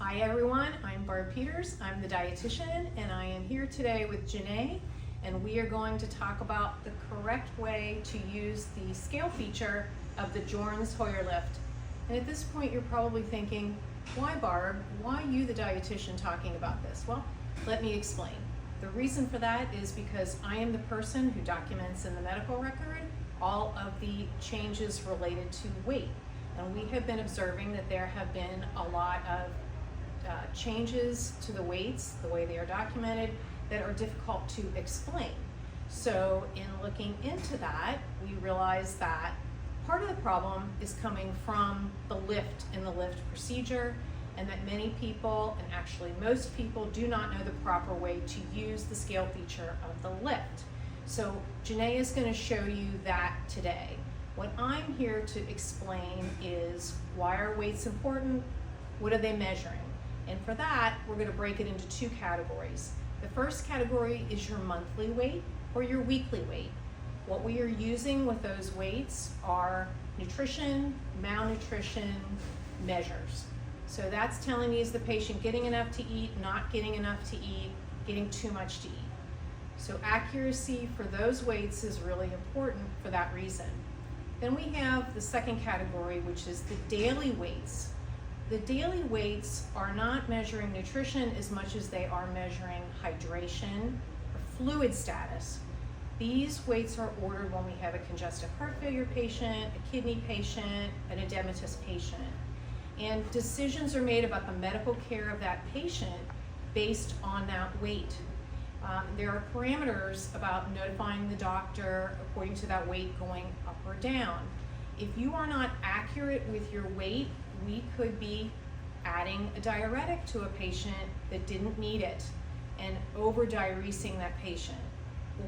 Hi everyone, I'm Barb Peters. I'm the dietitian and I am here today with Janae, and we are going to talk about the correct way to use the scale feature of the Joerns Hoyer lift. And at this point you're probably thinking, why Barb? Why you the dietitian talking about this? Well, let me explain. The reason for that is because I am the person who documents in the medical record all of the changes related to weight. And we have been observing that there have been a lot of changes to the weights, the way they are documented, that are difficult to explain. So in looking into that, we realized that part of the problem is coming from the lift in the lift procedure, and that many people, and actually most people, do not know the proper way to use the scale feature of the lift. So Janae is going to show you that today. What I'm here to explain is why are weights important, what are they measuring? And for that, we're going to break it into two categories. The first category is your monthly weight or your weekly weight. What we are using with those weights are nutrition, malnutrition measures. So that's telling me, is the patient getting enough to eat, not getting enough to eat, getting too much to eat. So accuracy for those weights is really important for that reason. Then we have the second category, which is the daily weights. The daily weights are not measuring nutrition as much as they are measuring hydration or fluid status. These weights are ordered when we have a congestive heart failure patient, a kidney patient, an edematous patient. And decisions are made about the medical care of that patient based on that weight. There are parameters about notifying the doctor according to that weight going up or down. If you are not accurate with your weight, we could be adding a diuretic to a patient that didn't need it and over-diuresing that patient.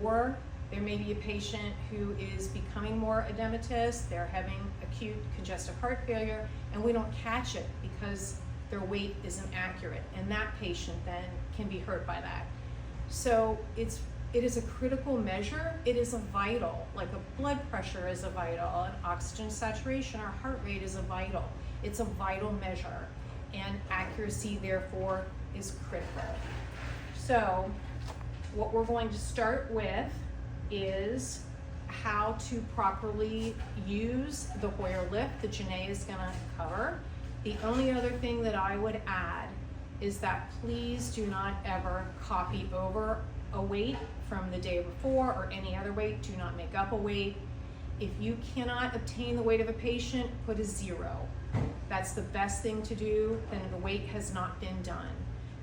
Or there may be a patient who is becoming more edematous, they're having acute congestive heart failure, and we don't catch it because their weight isn't accurate, and that patient then can be hurt by that. So it is a critical measure. It is a vital, like a blood pressure is a vital, an oxygen saturation or heart rate is a vital. It's a vital measure, and accuracy therefore is critical. So what we're going to start with is how to properly use the Hoyer lift that Janae is going to cover. The only other thing that I would add is that please do not ever copy over a weight from the day before or any other weight. Do not make up a weight. If you cannot obtain the weight of a patient, put a 0. That's the best thing to do, then the weight has not been done.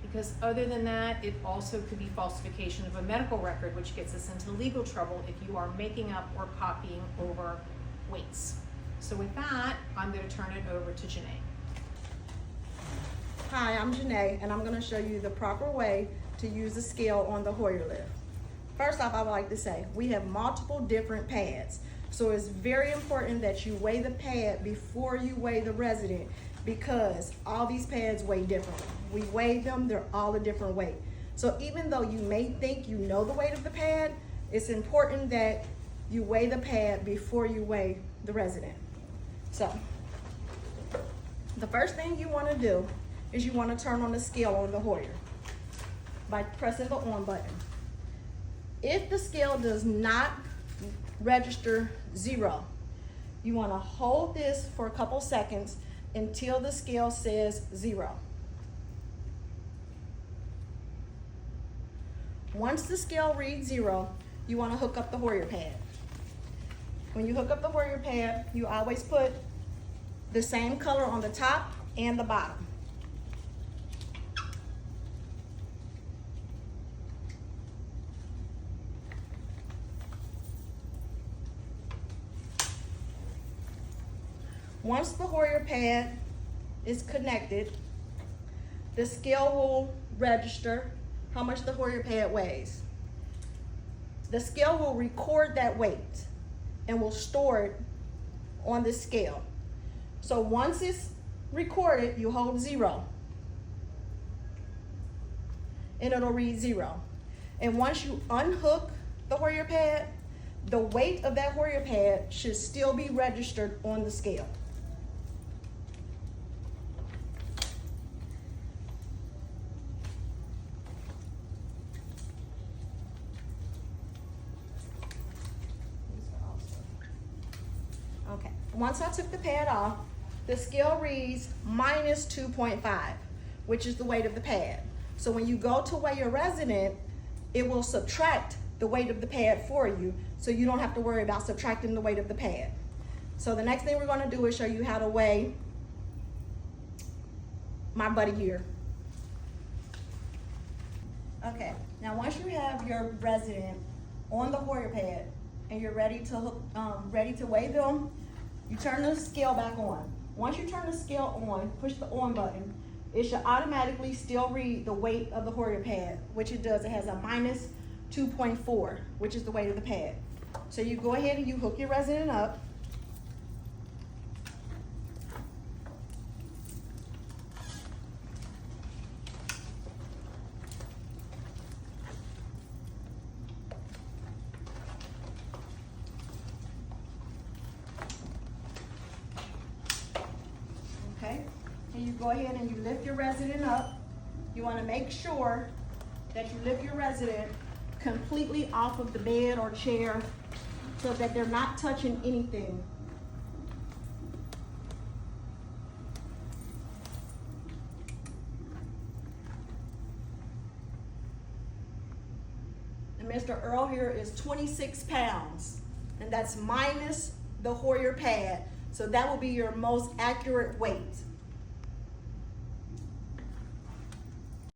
Because other than that, it also could be falsification of a medical record, which gets us into legal trouble if you are making up or copying over weights. So with that, I'm going to turn it over to Janae. Hi, I'm Janae, and I'm going to show you the proper way to use the scale on the Hoyer lift. First off, I would like to say we have multiple different pads, so it's very important that you weigh the pad before you weigh the resident, because all these pads weigh differently. We weigh them, they're all a different weight. So even though you may think you know the weight of the pad, it's important that you weigh the pad before you weigh the resident. So the first thing you want to do is you want to turn on the scale on the Hoyer by pressing the on button. If the scale does not register 0, you want to hold this for a couple seconds until the scale says 0. Once the scale reads 0, you want to hook up the Hoyer pad. When you hook up the Hoyer pad, you always put the same color on the top and the bottom. Once the Hoyer pad is connected, the scale will register how much the Hoyer pad weighs. The scale will record that weight and will store it on the scale. So once it's recorded, you hold 0 and it'll read 0. And once you unhook the Hoyer pad, the weight of that Hoyer pad should still be registered on the scale. once I took the pad off, the scale reads minus 2.5, which is the weight of the pad. So when you go to weigh your resident, it will subtract the weight of the pad for you, so you don't have to worry about subtracting the weight of the pad. So the next thing we're gonna do is show you how to weigh my buddy here. Okay, now once you have your resident on the Hoyer pad and you're ready to weigh them, you turn the scale back on. Once you turn the scale on, push the on button, it should automatically still read the weight of the Hoyer pad, which it does. It has a minus 2.4, which is the weight of the pad. So you go ahead and you hook your resident up. Okay, and you go ahead and you lift your resident up. You want to make sure that you lift your resident completely off of the bed or chair so that they're not touching anything. And Mr. Earl here is 26 pounds, and that's minus the Hoyer pad. So that will be your most accurate weight.